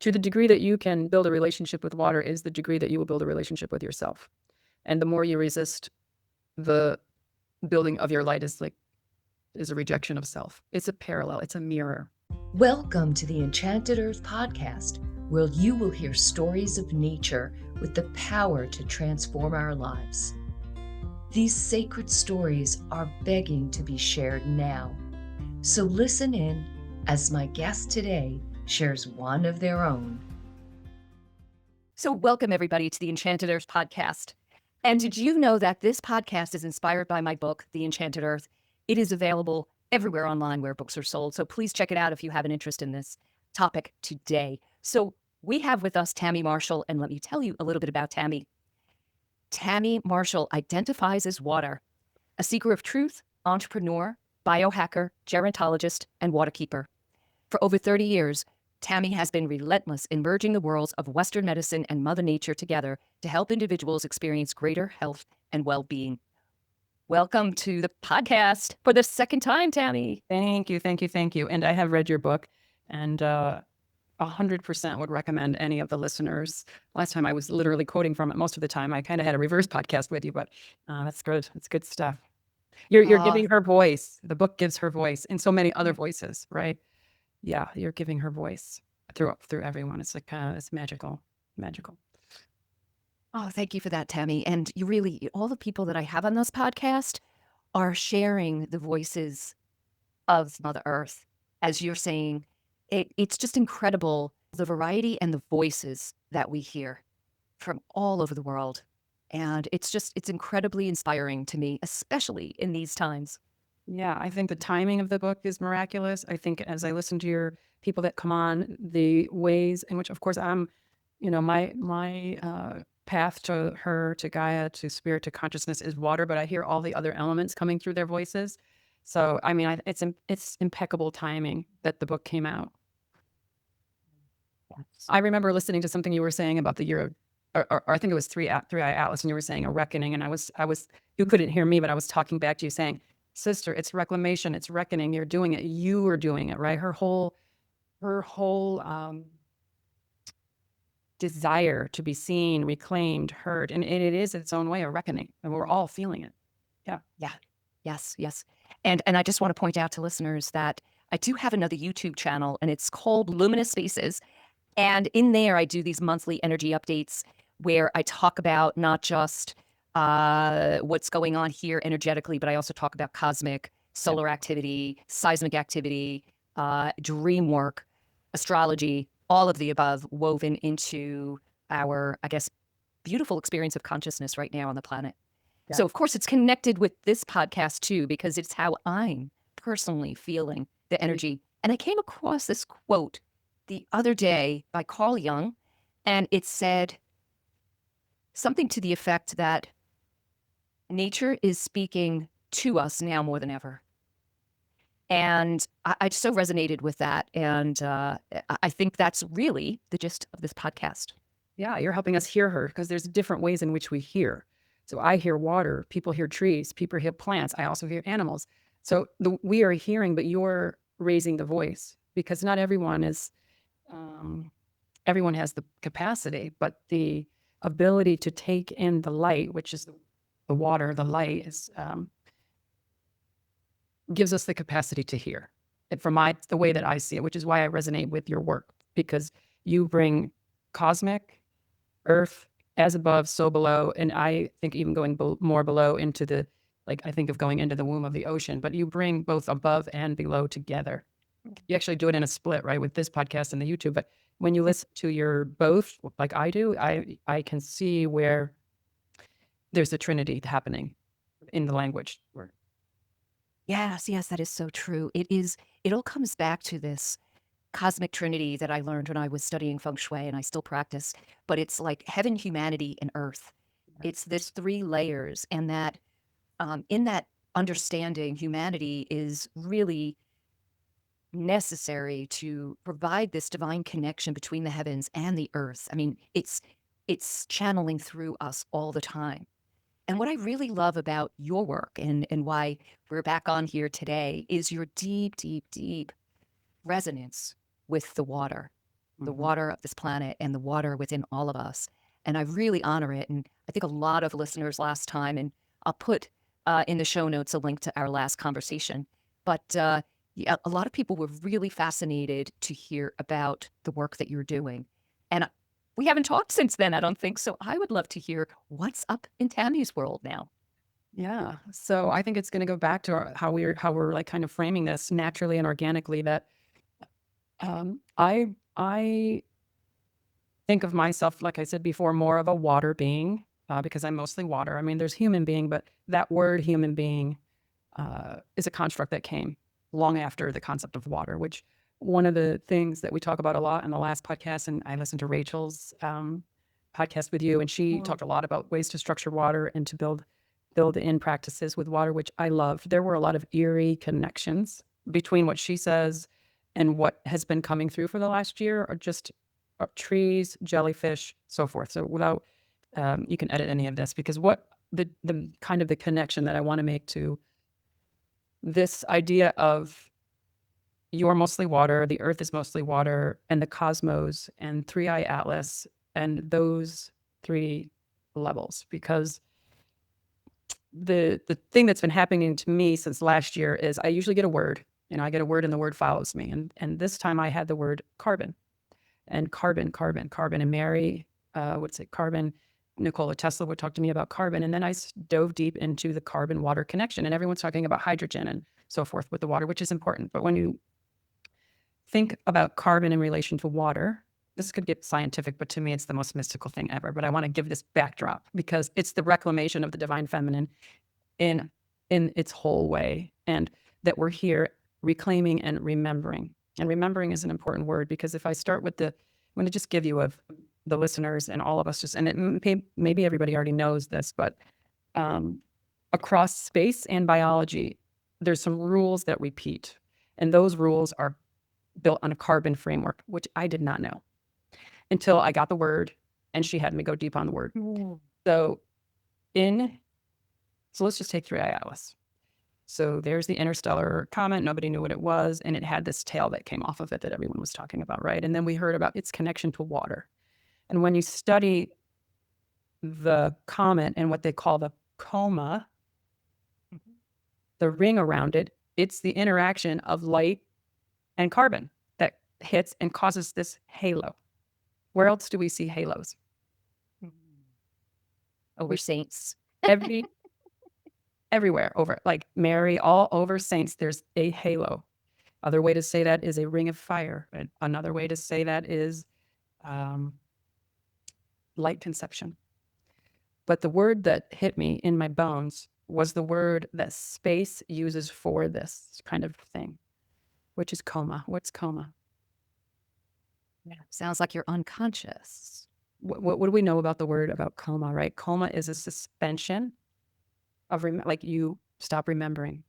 To the degree that you can build a relationship with water is the degree that you will build a relationship with yourself. And the more you resist, the building of your light is a rejection of self. It's a parallel. It's a mirror. Welcome to the Enchanted Earth Podcast, where you will hear stories of nature with the power to transform our lives. These sacred stories are begging to be shared now. So listen in as my guest today shares one of their own. So welcome everybody to the Enchanted Earth Podcast. And did you know that this podcast is inspired by my book, The Enchanted Earth? It is available everywhere online where books are sold. So please check it out if you have an interest in this topic today. So we have with us Tammy Marshall, and let me tell you a little bit about Tammy. Tammy Marshall identifies as water, a seeker of truth, entrepreneur, biohacker, gerontologist, and waterkeeper. For over 30 years, Tammy has been relentless in merging the worlds of Western medicine and Mother Nature together to help individuals experience greater health and well-being. Welcome to the podcast for the second time, Tammy. Thank you. And I have read your book, and 100% would recommend any of the listeners. Last time I was literally quoting from it. Most of the time I kind of had a reverse podcast with you, but that's good. It's good stuff. You're giving her voice. The book gives her voice, and so many other voices, right? Yeah, you're giving her voice through everyone. It's like it's magical. Oh, thank you for that, Tammy. And you really, all the people that I have on this podcast are sharing the voices of Mother Earth. As you're saying, it's just incredible, the variety and the voices that we hear from all over the world. And it's incredibly inspiring to me, especially in these times. Yeah, I think the timing of the book is miraculous. I think as I listen to your people that come on, the ways in which, of course, I'm, my path to her, to Gaia, to spirit, to consciousness is water, but I hear all the other elements coming through their voices. So, I mean, it's impeccable timing that the book came out. I remember listening to something you were saying about the year, or I think it was Three Eye Atlas, and you were saying a reckoning, and I was, you couldn't hear me, but I was talking back to you saying, sister, it's reclamation, it's reckoning. You're doing it. You are doing it, right? Her whole desire to be seen, reclaimed, heard, and it is its own way of reckoning, and we're all feeling it. Yeah. Yes. And I just want to point out to listeners that I do have another YouTube channel, and it's called Luminous Spaces. And in there, I do these monthly energy updates where I talk about not just what's going on here energetically, but I also talk about cosmic, solar activity, seismic activity, dreamwork, astrology, all of the above woven into our, I guess, beautiful experience of consciousness right now on the planet. Yeah. So, of course, it's connected with this podcast, too, because it's how I'm personally feeling the energy. And I came across this quote the other day by Carl Jung, and it said something to the effect that nature is speaking to us now more than ever. And I so resonated with that. And I think that's really the gist of this podcast. Yeah, you're helping us hear her because there's different ways in which we hear. So I hear water, people hear trees, people hear plants. I also hear animals. So we are hearing, but you're raising the voice because not everyone is, everyone has the capacity, but the ability to take in the light, which is the water, the light is, gives us the capacity to hear. And from the way that I see it, which is why I resonate with your work, because you bring cosmic, earth, as above, so below, and I think even going more below into the, I think of going into the womb of the ocean, but you bring both above and below together. You actually do it in a split, right, with this podcast and the YouTube, but when you listen to your both, like I do, I can see where there's a trinity happening in the language. Yes, that is so true. It all comes back to this cosmic trinity that I learned when I was studying feng shui, and I still practice, but it's like heaven, humanity, and earth. It's this 3 layers, and that in that understanding, humanity is really necessary to provide this divine connection between the heavens and the earth. I mean, it's channeling through us all the time. And what I really love about your work and why we're back on here today is your deep, deep, deep resonance with the water. the water of this planet and the water within all of us. And I really honor it. And I think a lot of listeners last time, and I'll put in the show notes a link to our last conversation. But yeah, a lot of people were really fascinated to hear about the work that you're doing. And we haven't talked since then, I don't think. So I would love to hear what's up in Tammy's world now. Yeah. So I think it's going to go back to how we're like kind of framing this naturally and organically, that I think of myself, like I said before, more of a water being, because I'm mostly water. I mean, there's human being, but that word human being is a construct that came long after the concept of water, which one of the things that we talk about a lot in the last podcast, and I listened to Rachel's podcast with you, and she talked a lot about ways to structure water and to build in practices with water, which I loved. There were a lot of eerie connections between what she says and what has been coming through for the last year, or just trees, jellyfish, so forth. So without, you can edit any of this, because what the kind of the connection that I want to make to this idea of you're mostly water, the earth is mostly water, and the cosmos and 3i Atlas and those three levels, because the thing that's been happening to me since last year is I usually get a word, I get a word and the word follows me. And this time I had the word carbon, and carbon. And Mary would say carbon. Nikola Tesla would talk to me about carbon. And then I dove deep into the carbon water connection, and everyone's talking about hydrogen and so forth with the water, which is important. But when you think about carbon in relation to water, this could get scientific, but to me, it's the most mystical thing ever. But I want to give this backdrop because it's the reclamation of the divine feminine in its whole way, and that we're here reclaiming and remembering. And remembering is an important word, because if I start with I'm going to just give you the listeners and all of us just, and it maybe everybody already knows this, but across space and biology, there's some rules that repeat, and those rules are built on a carbon framework, which I did not know until I got the word, and she had me go deep on the word. So let's just take 3i Atlas. So there's the interstellar comet. Nobody knew what it was, and it had this tail that came off of it that everyone was talking about, right? And then we heard about its connection to water. And when you study the comet and what they call the coma, the ring around it, it's the interaction of light and carbon that hits and causes this halo. Where else do we see halos? Over saints. Everywhere, over, like Mary, all over saints, there's a halo. Other way to say that is a ring of fire. And another way to say that is light conception. But the word that hit me in my bones was the word that space uses for this kind of thing, which is coma. What's coma? Yeah. Sounds like you're unconscious. What do we know about the word about coma, right? Coma is a suspension of like you stop remembering.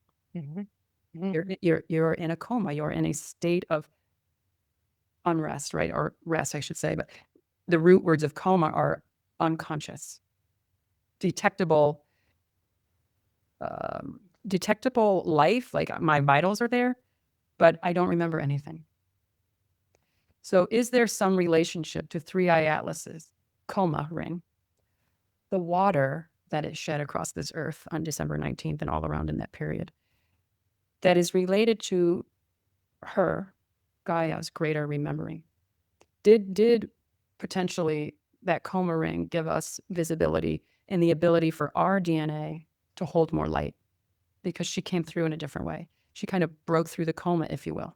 You're in a coma. You're in a state of unrest, right? Or rest, I should say. But the root words of coma are unconscious, detectable life, like my vitals are there, but I don't remember anything. So is there some relationship to 3i Atlas's coma ring, the water that is shed across this earth on December 19th and all around in that period, that is related to her, Gaia's greater remembering? Did potentially that coma ring give us visibility and the ability for our DNA to hold more light? Because she came through in a different way. She kind of broke through the coma, if you will.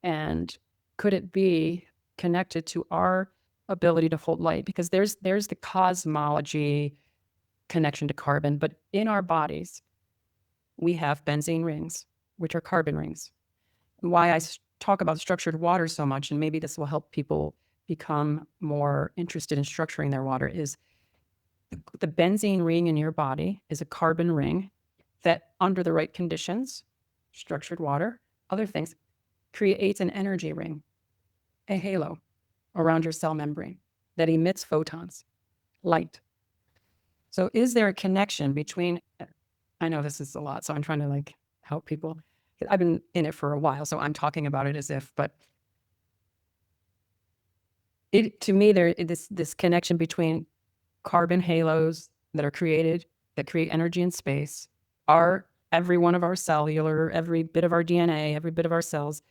And could it be connected to our ability to hold light? Because there's the cosmology connection to carbon, but in our bodies, we have benzene rings, which are carbon rings. Why I talk about structured water so much, and maybe this will help people become more interested in structuring their water, is the benzene ring in your body is a carbon ring that, under the right conditions, structured water, other things, creates an energy ring, a halo around your cell membrane that emits photons, light. So is there a connection between, I know this is a lot, so I'm trying to help people. I've been in it for a while, so I'm talking about it as if, but to me, there this connection between carbon halos that are created, that create energy in space, every one of our cellular, every bit of our DNA, every bit of our cells.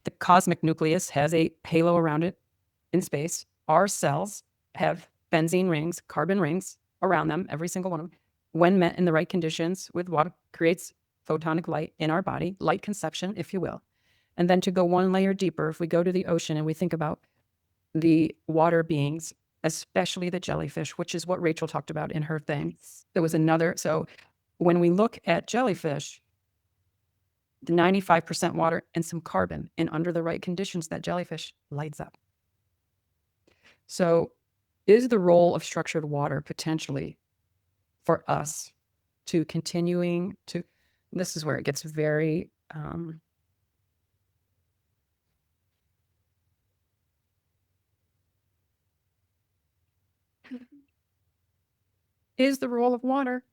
The cosmic nucleus has a halo around it in space. Our cells have benzene rings, carbon rings around them, every single one of them. When met in the right conditions with what creates photonic light in our body, light conception, if you will. And then to go one layer deeper, if we go to the ocean and we think about the water beings, especially the jellyfish, which is what Rachel talked about in her thing. There was another. So when we look at jellyfish, the 95% water and some carbon, and under the right conditions, that jellyfish lights up. So is the role of structured water potentially for us to continuing to, this is where it gets very, is the role of water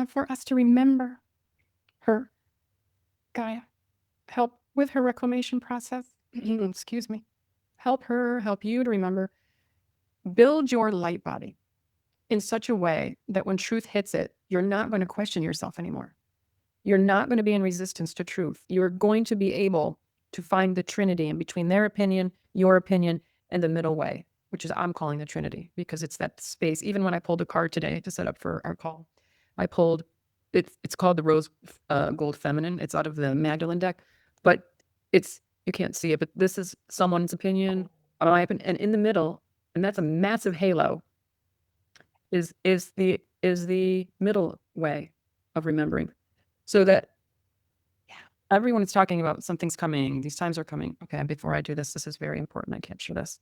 for us to remember her, Gaia, help with her reclamation process, excuse me, help you to remember, build your light body in such a way that when truth hits it, you're not going to question yourself anymore. You're not going to be in resistance to truth. You're going to be able to find the trinity in between their opinion, your opinion, and the middle way, which is I'm calling the trinity because it's that space. Even when I pulled a card today to set up for our call, I pulled, it's called the Rose Gold Feminine. It's out of the Magdalene deck, but you can't see it, but this is someone's opinion, my opinion, and in the middle, and that's a massive halo, is the middle way of remembering. So that everyone is talking about something's coming, these times are coming. Okay, before I do this is very important. I can't show this.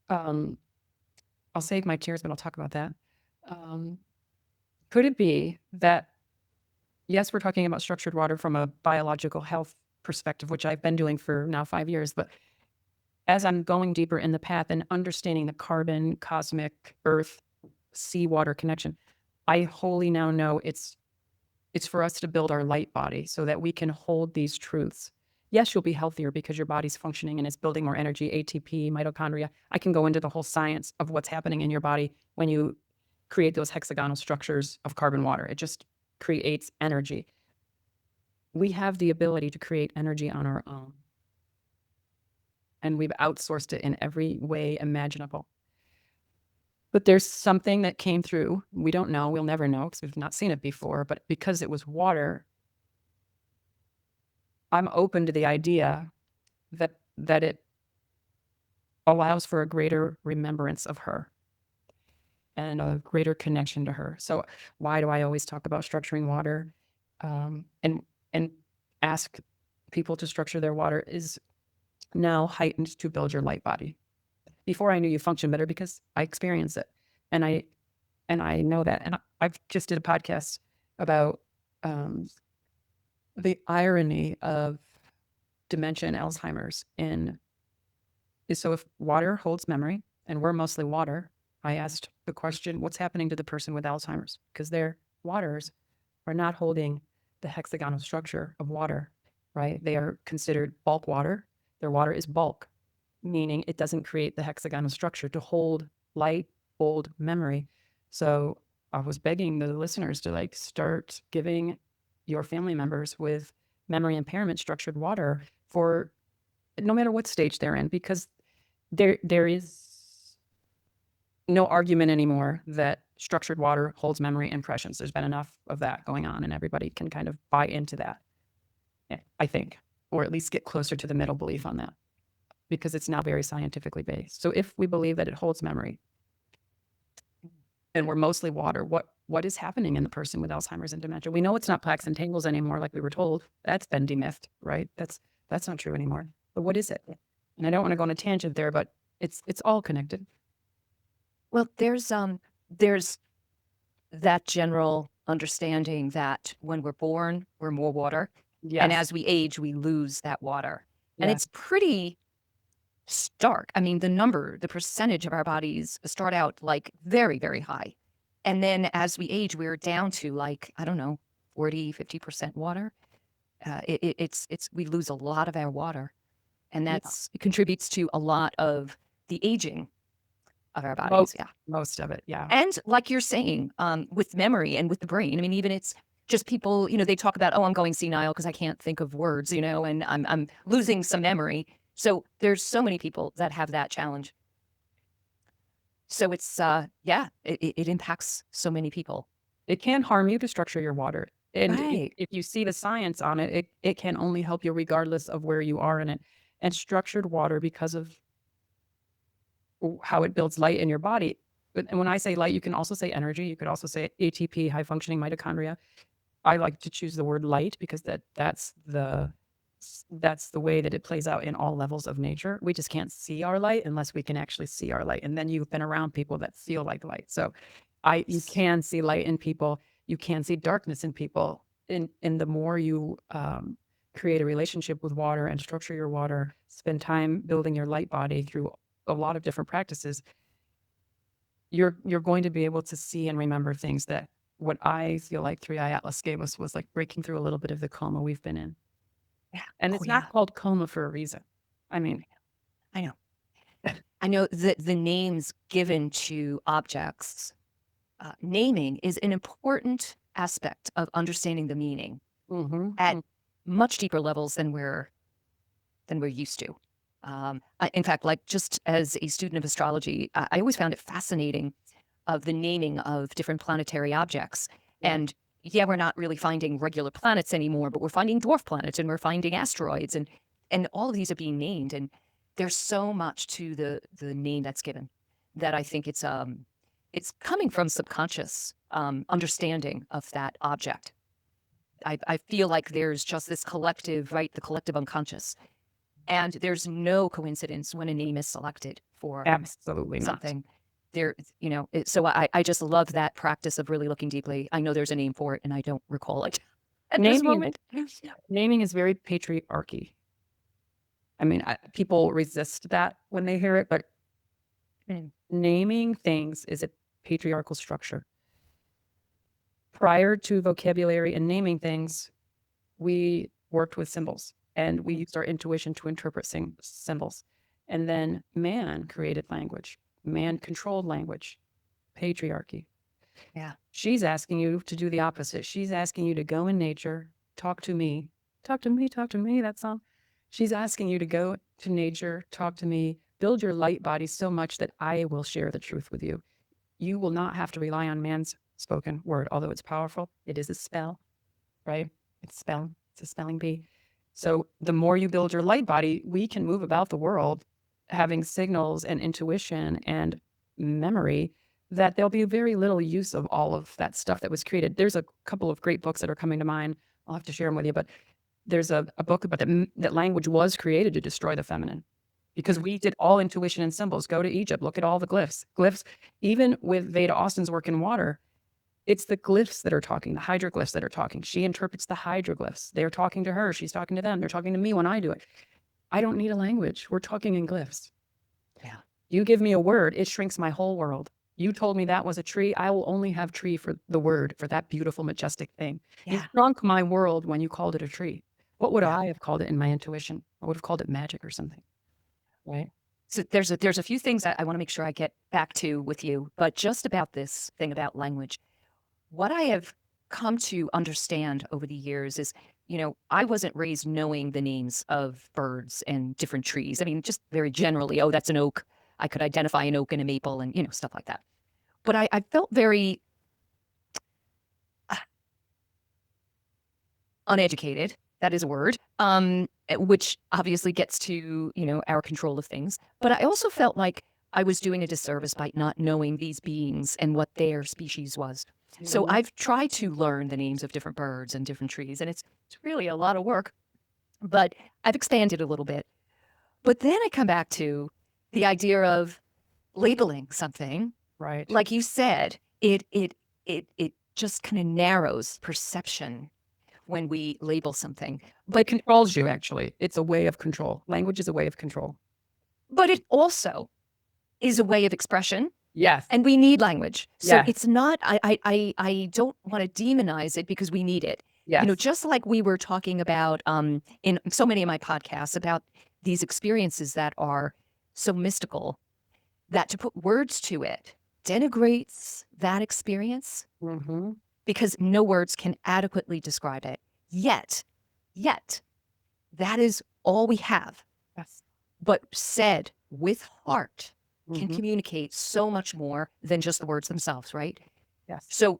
I'll save my tears, but I'll talk about that. Could it be that, yes, we're talking about structured water from a biological health perspective, which I've been doing for now 5 years, but as I'm going deeper in the path and understanding the carbon, cosmic, earth, sea-water connection, I wholly now know it's for us to build our light body so that we can hold these truths. Yes, you'll be healthier because your body's functioning and it's building more energy, ATP, mitochondria. I can go into the whole science of what's happening in your body when you create those hexagonal structures of carbon water. It just creates energy. We have the ability to create energy on our own. And we've outsourced it in every way imaginable. But there's something that came through. We don't know. We'll never know because we've not seen it before. But because it was water, I'm open to the idea that it allows for a greater remembrance of her and a greater connection to her. So why do I always talk about structuring water and ask people to structure their water is now heightened to build your light body. Before I knew you function better because I experienced it. And I know that. And I've just did a podcast about the irony of dementia and Alzheimer's. So if water holds memory, and we're mostly water, I asked the question, what's happening to the person with Alzheimer's? Because their waters are not holding the hexagonal structure of water, right? They are considered bulk water. Their water is bulk, meaning it doesn't create the hexagonal structure to hold light, hold memory. So I was begging the listeners to start giving your family members with memory impairment structured water for no matter what stage they're in, because there is no argument anymore that structured water holds memory impressions. There's been enough of that going on and everybody can kind of buy into that, I think, or at least get closer to the middle belief on that because it's now very scientifically based. So if we believe that it holds memory and we're mostly water, what is happening in the person with Alzheimer's and dementia? We know it's not plaques and tangles anymore like we were told. That's been demythed, right? That's not true anymore. But what is it? And I don't want to go on a tangent there, but it's all connected. Well, there's that general understanding that when we're born, we're more water. Yes. And as we age, we lose that water. And Yes. it's pretty stark. I mean, the percentage of our bodies start out very, very high. And then as we age, we're down to 40, 50% water. We lose a lot of our water. And Yeah. it contributes to a lot of the aging of our bodies. Most of it. Yeah. And like you're saying, with memory and with the brain, I mean, even it's just people, they talk about, oh, I'm going senile because I can't think of words, and I'm losing some memory. So there's so many people that have that challenge. So it's, it impacts so many people. It can harm you to structure your water. And Right. if you see the science on it, it can only help you regardless of where you are in it. And structured water, because of how it builds light in your body. And when I say light, you can also say energy. You could also say ATP, high functioning mitochondria. I like to choose the word light because that's the way that it plays out in all levels of nature. We just can't see our light unless we can actually see our light. And then you've been around people that feel like light. So you can see light in people. You can see darkness in people. And the more you create a relationship with water and structure your water, spend time building your light body through a lot of different practices, you're going to be able to see and remember things that what I feel like 3i Atlas gave us was like breaking through a little bit of the coma we've been in. Yeah. And it's not called coma for a reason. I mean, I know. I know that the names given to objects, naming is an important aspect of understanding the meaning at much deeper levels than we're used to. In fact, like just as a student of astrology, I always found it fascinating of the naming of different planetary objects. And we're not really finding regular planets anymore, but we're finding dwarf planets and we're finding asteroids, and all of these are being named. And there's so much to the name that's given that I think it's coming from subconscious understanding of that object. I feel like there's just this collective, right? The collective unconscious. And there's no coincidence when a name is selected for absolutely something. So I just love that practice of really looking deeply. I know there's a name for it and I don't recall it at this moment. Naming is very patriarchy. I mean, people resist that when they hear it, but naming things is a patriarchal structure. Prior to vocabulary and naming things, we worked with symbols and we used our intuition to interpret symbols. And then man created language. Man controlled language. Patriarchy. Yeah. She's asking you to do the opposite. She's asking you to go in nature, talk to me, talk to me, talk to me, that song. She's asking you to go to nature, talk to me, build your light body so much that I will share the truth with you. You will not have to rely on man's spoken word, although it's powerful. It is a spell, right? It's a spelling bee. So the more you build your light body, we can move about the world having signals and intuition and memory that there'll be very little use of all of that stuff that was created. There's a couple of great books that are coming to mind. I'll have to share them with you, but there's a book about that language was created to destroy the feminine because we did all intuition and symbols. Go to Egypt, look at all the glyphs. Even with Veda Austin's work in water, it's the glyphs that are talking, the hydroglyphs that are talking. She interprets the hydroglyphs. They're talking to her. She's talking to them. They're talking to me when I do it. I don't need a language. We're talking in glyphs. Yeah. You give me a word, it shrinks my whole world. You told me that was a tree. I will only have tree for the word, for that beautiful, majestic thing. Yeah. You shrunk my world when you called it a tree. What would I have called it in my intuition? I would have called it magic or something, right? So there's a few things I want to make sure I get back to with you, but just about this thing about language, what I have come to understand over the years is, I wasn't raised knowing the names of birds and different trees. I mean, just very generally, oh, that's an oak. I could identify an oak and a maple and, stuff like that. But I felt very uneducated. That is a word, which obviously gets to, our control of things. But I also felt like I was doing a disservice by not knowing these beings and what their species was. So I've tried to learn the names of different birds and different trees, and it's really a lot of work, but I've expanded a little bit. But then I come back to the idea of labeling something. Right. Like you said, it just kind of narrows perception when we label something. But it controls you, actually. It's a way of control. Language is a way of control. But it also is a way of expression. Yes. And we need language. So Yes. it's not, I don't want to demonize it because we need it. Yes. Just like we were talking about in so many of my podcasts about these experiences that are so mystical that to put words to it denigrates that experience Mm-hmm. because no words can adequately describe it. Yet, that is all we have. Yes. But said with heart can Mhm. communicate so much more than just the words themselves, right? Yes. So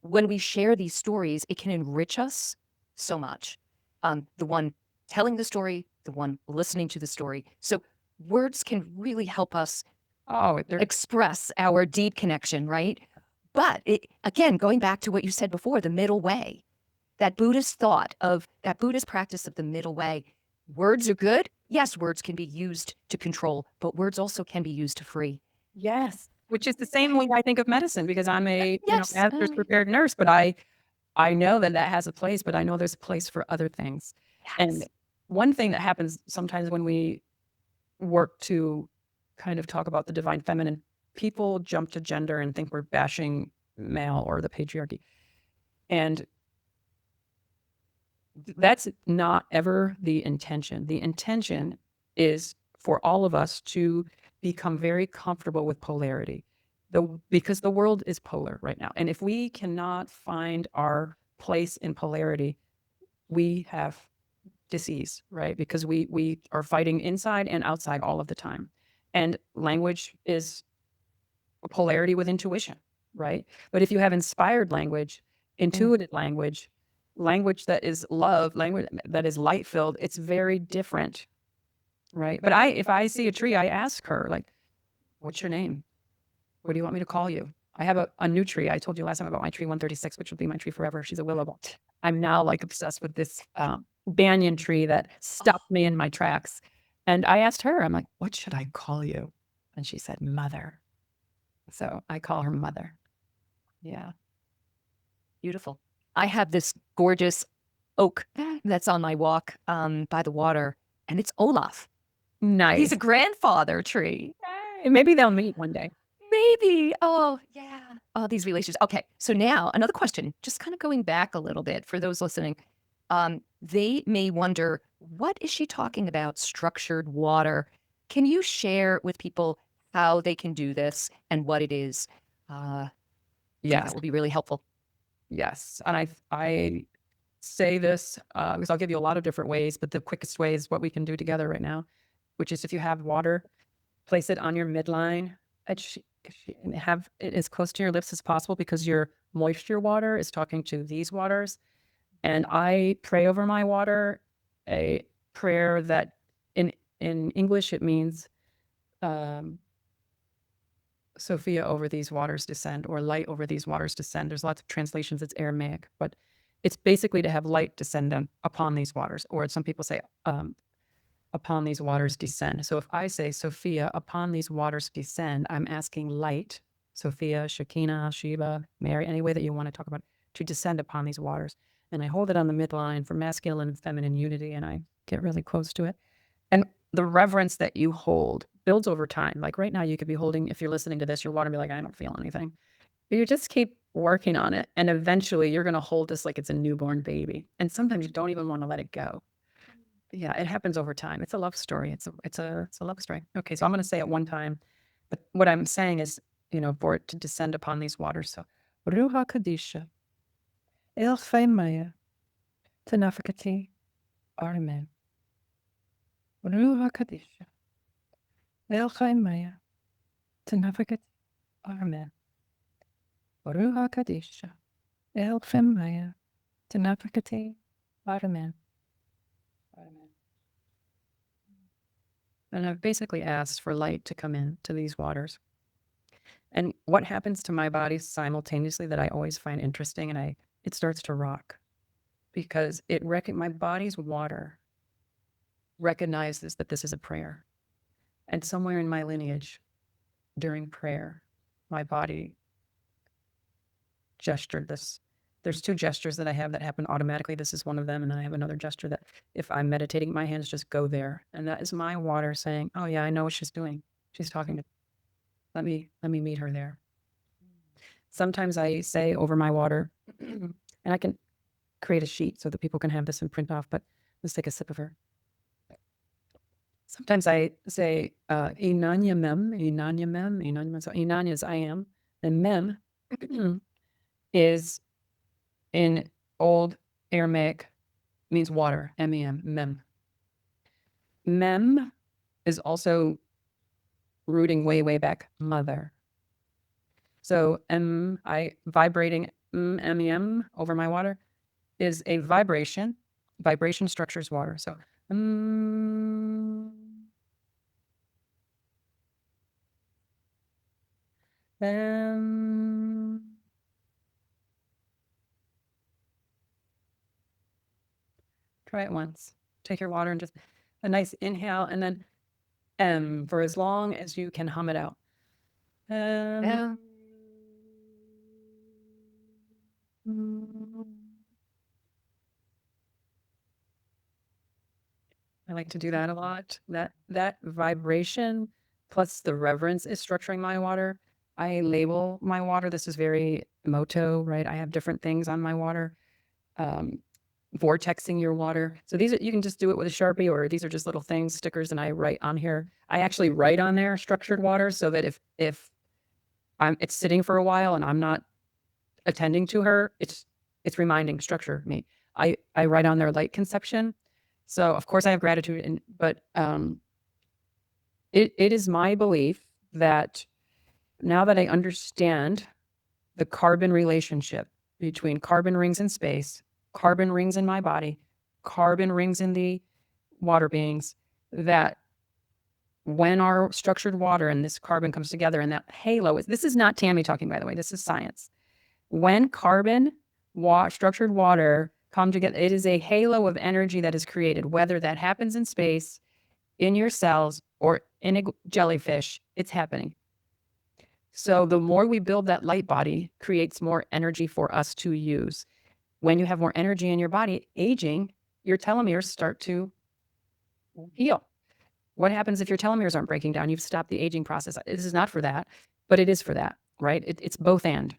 when we share these stories, it can enrich us so much. The one telling the story, the one listening to the story. So words can really help us Oh, they're express our deep connection, right? But again, going back to what you said before, the middle way, that Buddhist thought of that Buddhist practice of the middle way. Words are good. Yes, words can be used to control, but words also can be used to free. yes, which is the same way I think of medicine because I'm a Yes. master's prepared nurse, but I know that has a place, but I know there's a place for other things. And Yes. one thing that happens sometimes when we work to kind of talk about the divine feminine, people jump to gender and think we're bashing male or the patriarchy. And that's not ever the intention. The intention is for all of us to become very comfortable with polarity. Because the world is polar right now. And if we cannot find our place in polarity, we have disease, right? Because we are fighting inside and outside all of the time. And language is polarity with intuition, right? But if you have inspired language, intuitive language, language that is love, language that is light filled, it's very different, right? But if I see a tree, I ask her, like, what's your name? What do you want me to call you? I have a new tree. I told you last time about my tree 136, which will be my tree forever. She's a willow. I'm now like obsessed with this banyan tree that stopped me in my tracks. And I asked her, I'm like, what should I call you? And she said, Mother. So I call her Mother. Yeah. Beautiful. I have this gorgeous oak that's on my walk by the water, and it's Olaf. Nice. He's a grandfather tree. Yay. Maybe they'll meet one day. Maybe. Oh, yeah. Oh, these relationships. Okay. So now another question, just kind of going back a little bit for those listening. They may wonder, what is she talking about? Structured water. Can you share with people how they can do this and what it is? Yes. That will be really helpful. Yes. And I say this because I'll give you a lot of different ways, but the quickest way is what we can do together right now, which is if you have water, place it on your midline and have it as close to your lips as possible because your moisture water is talking to these waters. And I pray over my water, a prayer that in English it means Sophia over these waters descend, or light over these waters descend. There's lots of translations. It's Aramaic, but it's basically to have light descend upon these waters, or some people say upon these waters descend. So if I say Sophia upon these waters descend, I'm asking light, Sophia, Shekinah, Sheba, Mary, any way that you want to talk about it, to descend upon these waters. And I hold it on the midline for masculine and feminine unity, and I get really close to it. And the reverence that you hold builds over time. Like right now, you could be holding, if you're listening to this, your water and be like, I don't feel anything. But you just keep working on it. And eventually you're going to hold this like it's a newborn baby. And sometimes you don't even want to let it go. Yeah, it happens over time. It's a love story. It's a love story. Okay, so I'm going to say it one time. But what I'm saying is, for it to descend upon these waters. So, Ruha Kadisha, El Maya, Tanafakati, Armen. Ruha Kadisha. El Maya, Tanafakati, Armen. Ruha Kadisha. El Maya, Tanafakati, Armen. And I've basically asked for light to come in to these waters. And what happens to my body simultaneously that I always find interesting, and it starts to rock because my body's water recognizes that this is a prayer. And somewhere in my lineage, during prayer, my body gestured this. There's two gestures that I have that happen automatically. This is one of them. And I have another gesture that if I'm meditating, my hands just go there. And that is my water saying, oh yeah, I know what she's doing. She's talking to me. Let me meet her there. Sometimes I say over my water, and I can create a sheet so that people can have this and print off, but let's take a sip of her. Sometimes I say inanya mem, inanya mem, inanya mem. So inanya is I am, and mem is in old Aramaic means water, mem, mem. Mem is also rooting way back, mother. So I vibrating mem over my water is a vibration. Vibration structures water. So try it once. Take your water and just a nice inhale, and then for as long as you can hum it out. Yeah. I like to do that a lot. That vibration plus the reverence is structuring my water. I label my water. This is very moto, right? I have different things on my water. Vortexing your water. So these are, you can just do it with a Sharpie, or these are just little things, stickers, and I write on here. I actually write on there structured water so that if it's sitting for a while and I'm not attending to her, it's reminding structure me. I write on there light conception. So of course I have gratitude, but it is my belief that now that I understand the carbon relationship between carbon rings in space, carbon rings in my body, carbon rings in the water beings, that when our structured water and this carbon comes together and that halo this is not Tammy talking, by the way, this is science. When carbon, structured water come together, it is a halo of energy that is created, whether that happens in space, in your cells, or in a jellyfish, it's happening. So the more we build that light body, creates more energy for us to use. When you have more energy in your body, aging, your telomeres start to heal. What happens if your telomeres aren't breaking down? You've stopped the aging process. This is not for that, but it is for that, right? It's both and.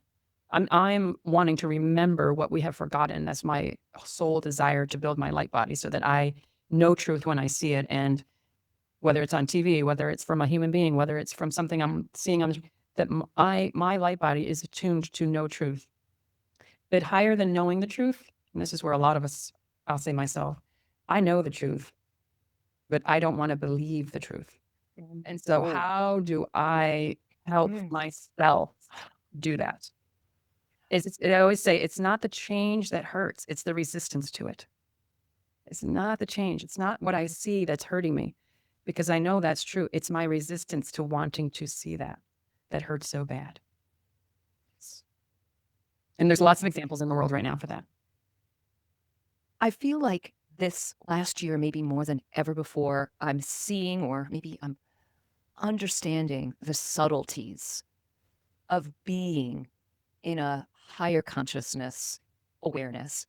I'm wanting to remember what we have forgotten. That's my sole desire, to build my light body so that I know truth when I see it. And whether it's on TV, whether it's from a human being, whether it's from something I'm seeing that my light body is attuned to know truth. But higher than knowing the truth, and this is where a lot of us, I'll say myself, I know the truth, but I don't want to believe the truth. And so how do I help myself do that? I always say it's not the change that hurts, it's the resistance to it. It's not the change. It's not what I see that's hurting me, because I know that's true. It's my resistance to wanting to see that hurts so bad. And there's lots of examples in the world right now for that. I feel like this last year, maybe more than ever before, I'm seeing, or maybe I'm understanding the subtleties of being in a higher consciousness awareness.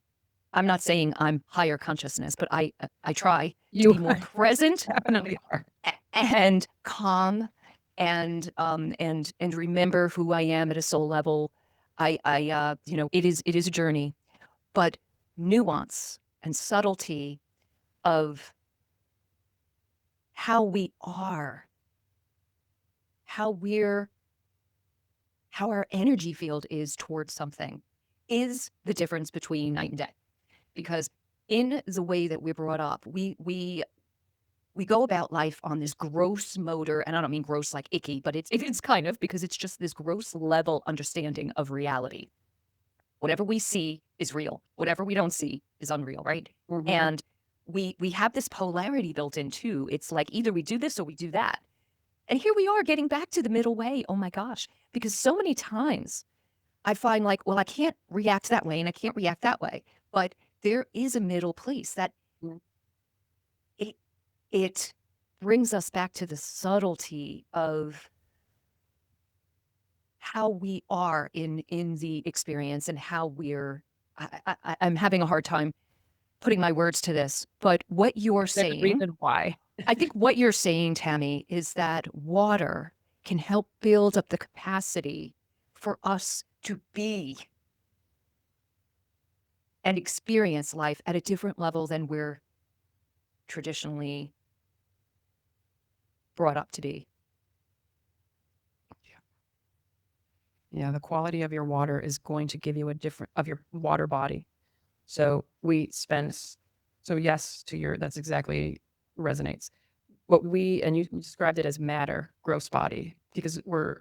I'm not saying I'm higher consciousness, but I try to be more present, Definitely are. and calm, and remember who I am at a soul level. It is a journey, but nuance and subtlety of how we are, how our energy field is towards something, is the difference between night and day. Because in the way that we're brought up, we go about life on this gross motor, and I don't mean gross like icky, but it's kind of, because it's just this gross level understanding of reality. Whatever we see is real. Whatever we don't see is unreal, right? Mhm. And we have this polarity built in too. It's like either we do this or we do that. And here we are getting back to the middle way. Oh my gosh. Because so many times I find like, well, I can't react that way and I can't react that way. But there is a middle place that it brings us back to the subtlety of how we are in the experience, and how I'm having a hard time putting my words to this, but what you're saying, reason why. I think what you're saying, Tammy, is that water can help build up the capacity for us to be and experience life at a different level than we're traditionally brought up to be. Yeah, the quality of your water is going to give you a different of your water body. So yes, that's exactly resonates. And you described it as matter, gross body, because we're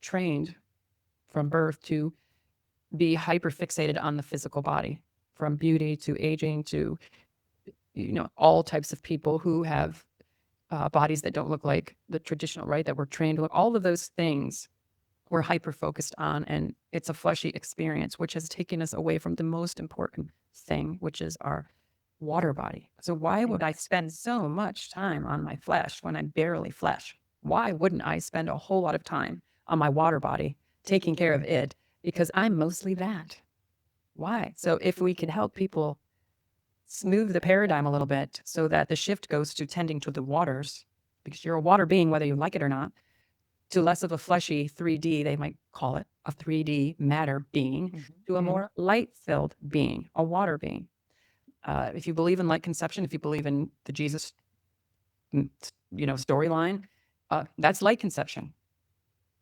trained from birth to be hyper fixated on the physical body, from beauty to aging to, all types of people who have bodies that don't look like the traditional, right? That we're trained to look, all of those things we're hyper focused on, and it's a fleshy experience, which has taken us away from the most important thing, which is our water body. So why would I spend so much time on my flesh when I'm barely flesh? Why wouldn't I spend a whole lot of time on my water body, taking care of it? Because I'm mostly that. Why? So if we could help people smooth the paradigm a little bit so that the shift goes to tending to the waters, because you're a water being, whether you like it or not, to less of a fleshy 3D, they might call it a 3D matter being, to a more light-filled being, a water being. If you believe in light conception, if you believe in the Jesus, storyline, that's light conception.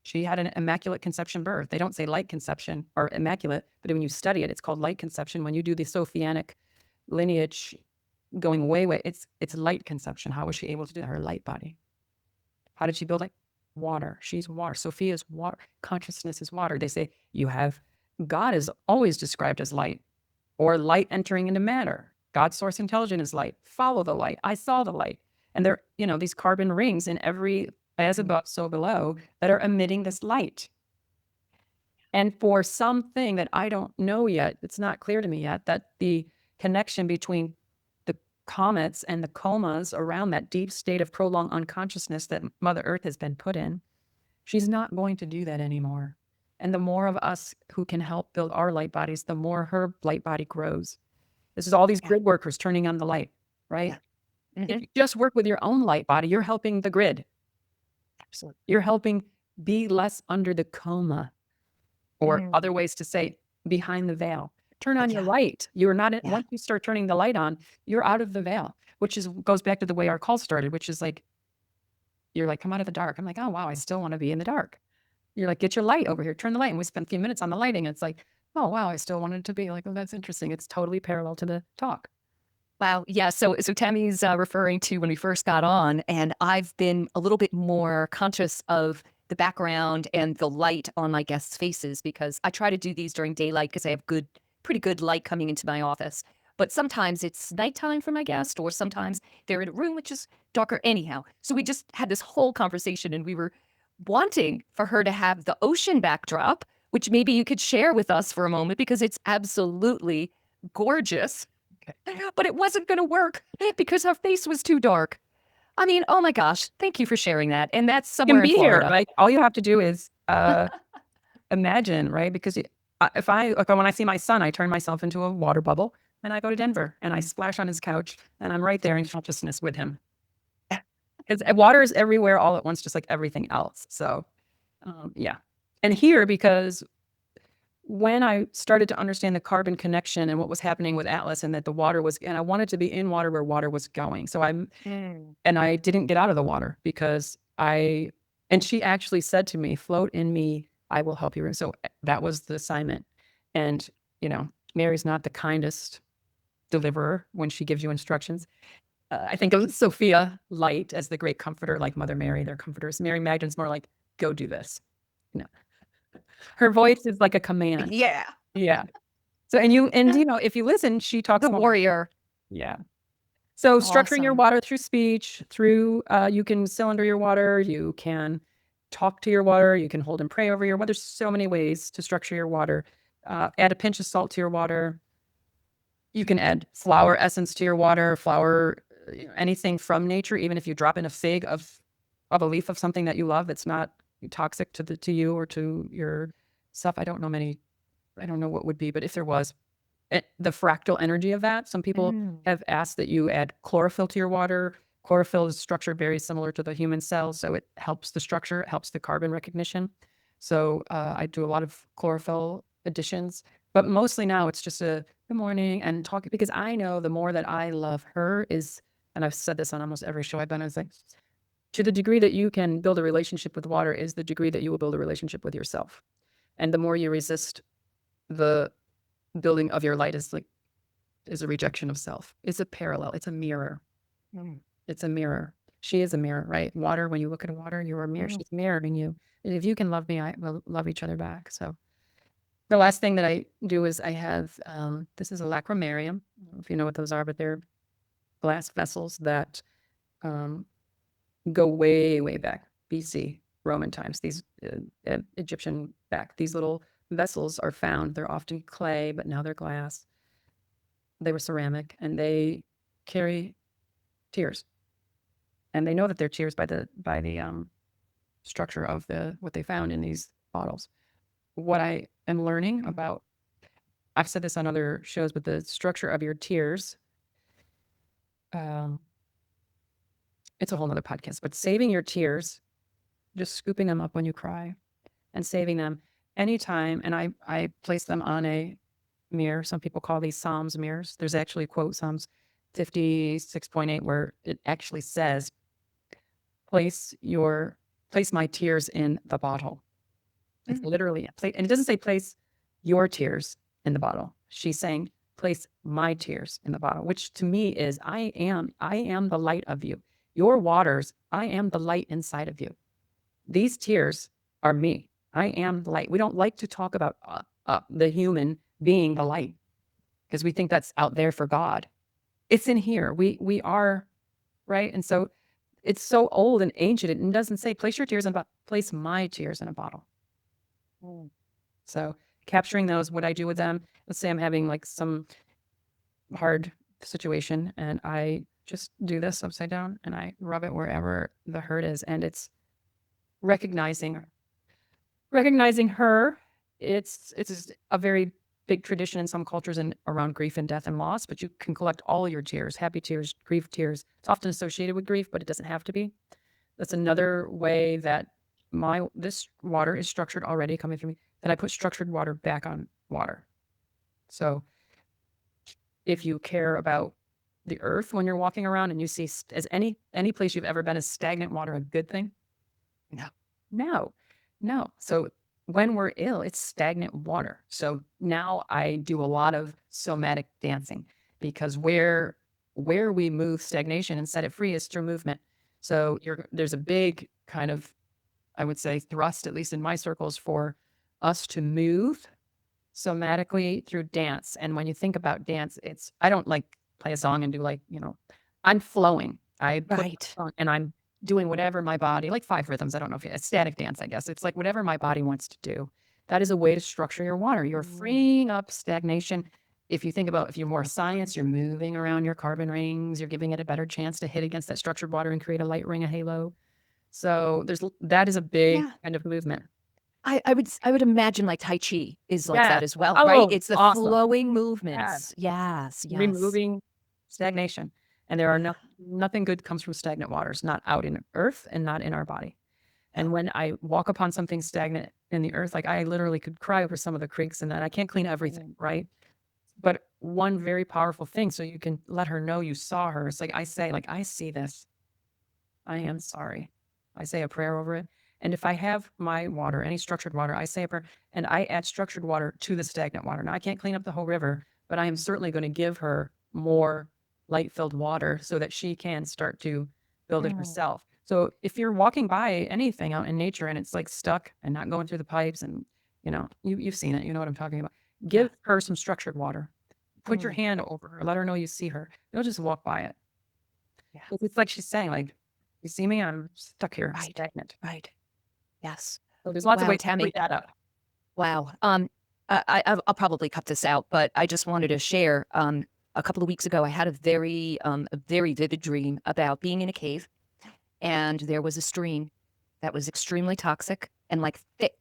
She had an immaculate conception birth. They don't say light conception or immaculate, but when you study it, it's called light conception. When you do the Sophianic lineage going way, it's light conception. How was she able to do that? Her light body. How did she build it? Water. She's water. Sophia's water. Consciousness is water. They say God is always described as light, or light entering into matter. God's source intelligence is light. Follow the light. I saw the light. And there, these carbon rings in every as above, so below, that are emitting this light. And for something that I don't know yet, it's not clear to me yet, that the connection between the comets and the comas around that deep state of prolonged unconsciousness that Mother Earth has been put in, she's not going to do that anymore. And the more of us who can help build our light bodies, the more her light body grows. This is all these grid workers turning on the light, right? Yeah. If you just work with your own light body, you're helping the grid. Absolutely. You're helping be less under the coma, or other ways to say behind the veil. Turn on your light. You're not once you start turning the light on, you're out of the veil, which goes back to the way our call started, which is like, you're like, come out of the dark. I'm like, oh wow, I still want to be in the dark. You're like, get your light over here, turn the light. And we spent a few minutes on the lighting. And it's like, oh wow, I still wanted to be like, oh, that's interesting. It's totally parallel to the talk. Wow. Yeah. So Tammy's referring to when we first got on, and I've been a little bit more conscious of the background and the light on my guests' faces, because I try to do these during daylight because I have pretty good light coming into my office. But sometimes it's nighttime for my guest, or sometimes they're in a room which is darker anyhow. So we just had this whole conversation, and we were wanting for her to have the ocean backdrop, which maybe you could share with us for a moment, because it's absolutely gorgeous. Okay. But it wasn't going to work because her face was too dark. I mean, oh my gosh, thank you for sharing that. And that's somewhere in Florida. Here, right? All you have to do is imagine, right? Because when I see my son, I turn myself into a water bubble, and I go to Denver and I splash on his couch, and I'm right there in consciousness with him. Because water is everywhere all at once, just like everything else. So, yeah. And here, because when I started to understand the carbon connection and what was happening with Atlas, and that the water was, and I wanted to be in water where water was going. So and I didn't get out of the water because and she actually said to me, float in me, I will help you. So that was the assignment. And, Mary's not the kindest deliverer when she gives you instructions. I think of Sophia Light as the great comforter, like Mother Mary, their comforters. Mary Magdalene's more like, go do this. Her voice is like a command. Yeah. Yeah. So, if you listen, she talks the warrior. Yeah. So structuring your water through speech, you can cylinder your water, you can talk to your water, you can hold and pray over your water. There's so many ways to structure your water. Add a pinch of salt to your water. You can add flower essence to your water, anything from nature. Even if you drop in a fig of a leaf of something that you love, that's not toxic to you or to your stuff. I don't know what would be, but if there was, the fractal energy of that. Some people have asked that you add chlorophyll to your water. Chlorophyll is structured very similar to the human cell, so it helps the structure, it helps the carbon recognition. So I do a lot of chlorophyll additions, but mostly now it's just a good morning and talking, because I know the more that I love her and I've said this on almost every show I've been, it's like, To the degree that you can build a relationship with water is the degree that you will build a relationship with yourself. And the more you resist the building of your light is a rejection of self. It's a parallel. It's a mirror. It's a mirror. She is a mirror, right? Water, when you look at water, you're a mirror. She's mirroring you. And if you can love me, I will love each other back. So the last thing that I do is I have, this is a lacrimarium. I don't know if you know what those are, but they're glass vessels that go way, way back, BC, Roman times, these Egyptian back. These little vessels are found. They're often clay, but now they're glass. They were ceramic, and they carry tears. And they know that they're tears by the structure of what they found in these bottles. What I am learning about, I've said this on other shows, but the structure of your tears, it's a whole nother podcast, but saving your tears, just scooping them up when you cry and saving them anytime. And I place them on a mirror. Some people call these Psalms mirrors. There's actually a quote, Psalms 56.8, where it actually says, place my tears in the bottle. It's literally, and it doesn't say place your tears in the bottle. She's saying place my tears in the bottle, which to me is, I am the light of you. Your waters, I am the light inside of you. These tears are me. I am the light. We don't like to talk about the human being the light because we think that's out there for God. It's in here. We are, right? And so it's so old and ancient. It doesn't say place your tears in a bottle. Place my tears in a bottle. So capturing those, what I do with them, let's say I'm having like some hard situation and I just do this upside down and I rub it wherever the hurt is. And it's recognizing her. It's a very big tradition in some cultures and around grief and death and loss, but you can collect all your tears, happy tears, grief tears. It's often associated with grief, but it doesn't have to be. That's another way that this water is structured already coming from me, that I put structured water back on water. So if you care about the earth when you're walking around and you see, as any place you've ever been, is stagnant water a good thing? No. So when we're ill, it's stagnant water. So now I do a lot of somatic dancing because where we move stagnation and set it free is through movement. So there's a big kind of, I would say, thrust, at least in my circles, for us to move somatically through dance. And when you think about dance, I don't like play a song and do I'm flowing. I put on and I'm doing whatever my body, like 5 rhythms. I don't know if it's static dance, I guess. It's like whatever my body wants to do. That is a way to structure your water. You're freeing up stagnation. If you think about, if you're more science, you're moving around your carbon rings, you're giving it a better chance to hit against that structured water and create a light ring, a halo. So that is a big kind of movement. I would imagine like Tai Chi is like that as well, Oh, right? It's the awesome. flowing movements. Yes. Removing stagnation. And there are nothing good comes from stagnant waters, not out in earth and not in our body. And when I walk upon something stagnant in the earth, like I literally could cry over some of the creeks and that I can't clean everything, right? But one very powerful thing, so you can let her know you saw her. It's like I say, I see this. I am sorry. I say a prayer over it. And if I have my water, any structured water, I say a prayer and I add structured water to the stagnant water. Now I can't clean up the whole river, but I am certainly going to give her more light-filled water so that she can start to build it herself. So if you're walking by anything out in nature and it's like stuck and not going through the pipes and, you've seen it, you know what I'm talking about. Give her some structured water. Put your hand over her. Let her know you see her. You'll just walk by it. Yeah. It's like she's saying, you see me? I'm stuck here. I'm stagnant. Right. Yes. So there's lots of ways Tammy, to break that up. Wow. I'll probably cut this out, but I just wanted to share. A couple of weeks ago, I had a very vivid dream about being in a cave, and there was a stream that was extremely toxic and thick,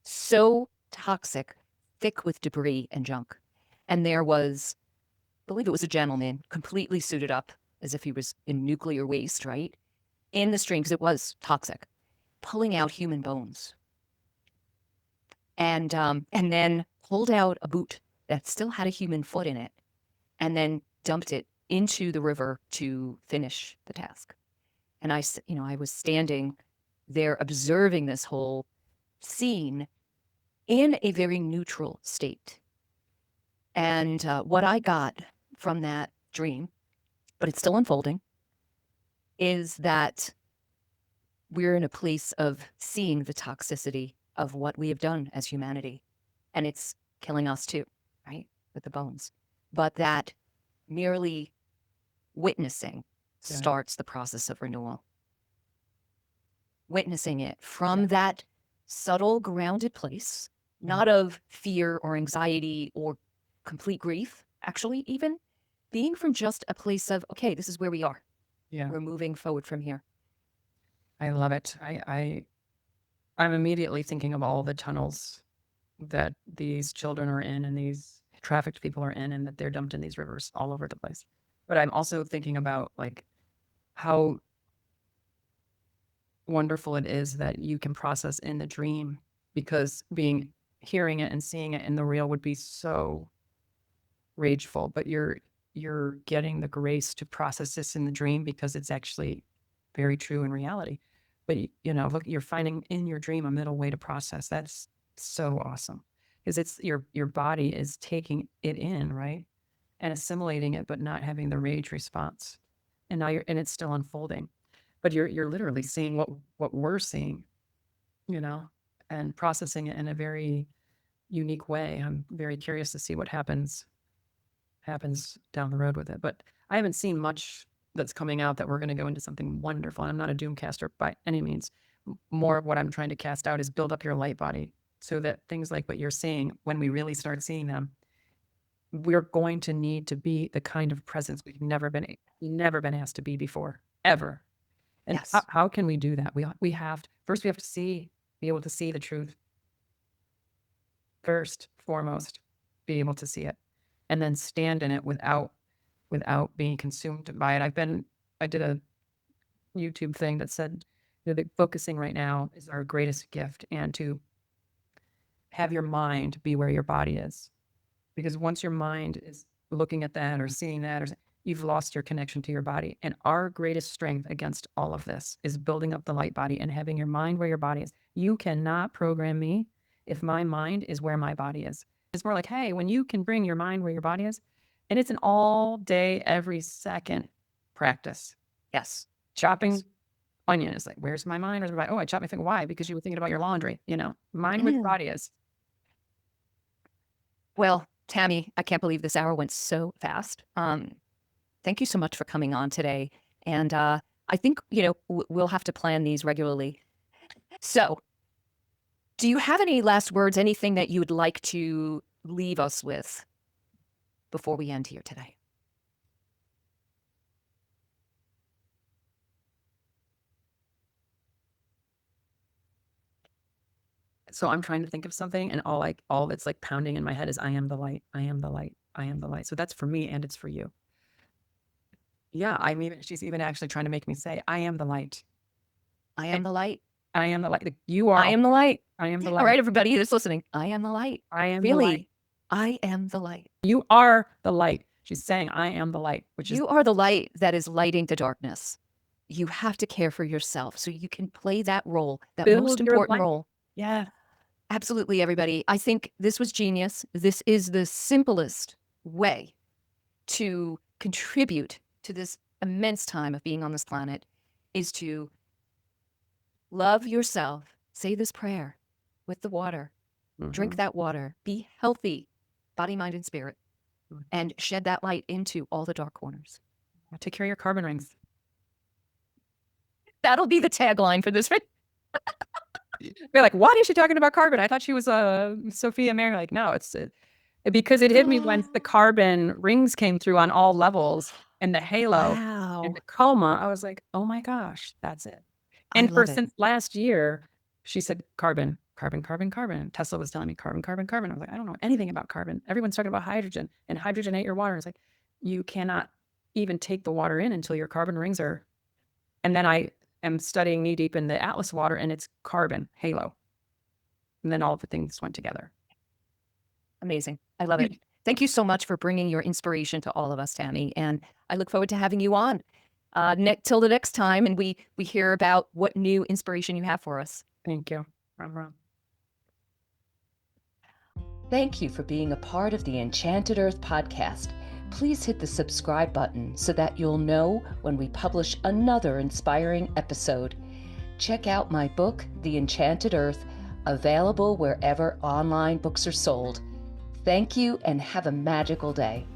so toxic, thick with debris and junk. And there was, I believe it was a gentleman, completely suited up as if he was in nuclear waste, right? In the stream, because it was toxic, pulling out human bones. And then pulled out a boot that still had a human foot in it, and then dumped it into the river to finish the task. And I was standing there observing this whole scene in a very neutral state. And what I got from that dream, but it's still unfolding, is that we're in a place of seeing the toxicity of what we have done as humanity. And it's killing us too, right? With the bones. But that merely witnessing starts the process of renewal. Witnessing it from that subtle, grounded place, not of fear or anxiety or complete grief, actually, even being from just a place of, okay, this is where we are. Yeah. We're moving forward from here. I love it. I'm immediately thinking of all the tunnels that these children are in and these trafficked people are in, and that they're dumped in these rivers all over the place. But I'm also thinking about like how wonderful it is that you can process in the dream, because hearing it and seeing it in the real would be so rageful, but you're getting the grace to process this in the dream because it's actually very true in reality. But look, you're finding in your dream a middle way to process. That's so awesome, because it's your body is taking it in, right, and assimilating it, but not having the rage response. And now it's still unfolding, but you're literally seeing what we're seeing, and processing it in a very unique way. I'm very curious to see what happens down the road with it. But I haven't seen much that's coming out that we're going to go into something wonderful. I'm not a doomcaster by any means. More of what I'm trying to cast out is build up your light body, so that things like what you're seeing, when we really start seeing them, we're going to need to be the kind of presence we've never been asked to be before, ever. And Yes. how can we do that? We have to be able to see the truth. First, foremost, be able to see it, and then stand in it without being consumed by it. I did a YouTube thing that said, that focusing right now is our greatest gift, and to have your mind be where your body is. Because once your mind is looking at that or seeing that, you've lost your connection to your body. And our greatest strength against all of this is building up the light body and having your mind where your body is. You cannot program me if my mind is where my body is. It's more like, hey, when you can bring your mind where your body is, and it's an all day, every second practice. Yes. Chopping onion is like, where's my mind? Where's my body? Oh, I chopped my finger. Why? Because you were thinking about your laundry, mind where your body is. Well, Tammy, I can't believe this hour went so fast. Thank you so much for coming on today. And I think, we'll have to plan these regularly. So do you have any last words, anything that you would like to leave us with before we end here today? So I'm trying to think of something, and all that's like pounding in my head is, I am the light, I am the light, I am the light. So that's for me, and it's for you. Yeah, she's even actually trying to make me say, I am the light. I am the light. I am the light. Like, you are. I am the light. I am the light. All right, everybody who's listening. I am the light. I am really. the light. I am the light. You are the light. She's saying, I am the light, which is. You are the light that is lighting the darkness. You have to care for yourself so you can play that role, that most important role. Yeah. Absolutely, everybody. I think this was genius. This is the simplest way to contribute to this immense time of being on this planet, is to love yourself. Say this prayer with the water. Drink that water. Be healthy, body, mind, and spirit. And shed that light into all the dark corners. Take care of your carbon rings. That'll be the tagline for this. We're like, what is she talking about carbon? I thought she was Sophia Mary. Like, no, it's because it hit me when the carbon rings came through on all levels, and the halo and the coma. I was like, oh my gosh, that's it. And since last year, she said carbon, carbon, carbon, carbon. Tesla was telling me carbon, carbon, carbon. I was like, I don't know anything about carbon. Everyone's talking about hydrogen, and hydrogenate your water. It's like, you cannot even take the water in until your carbon rings are. And then I am studying knee deep in the Atlas water, and it's carbon halo. And then all of the things went together. Amazing. I love it. Thank you so much for bringing your inspiration to all of us, Tammy. And I look forward to having you on. till the next time, and we hear about what new inspiration you have for us. Thank you. Ram. Thank you for being a part of the Enchanted Earth podcast. Please hit the subscribe button so that you'll know when we publish another inspiring episode. Check out my book, The Enchanted Earth, available wherever online books are sold. Thank you and have a magical day.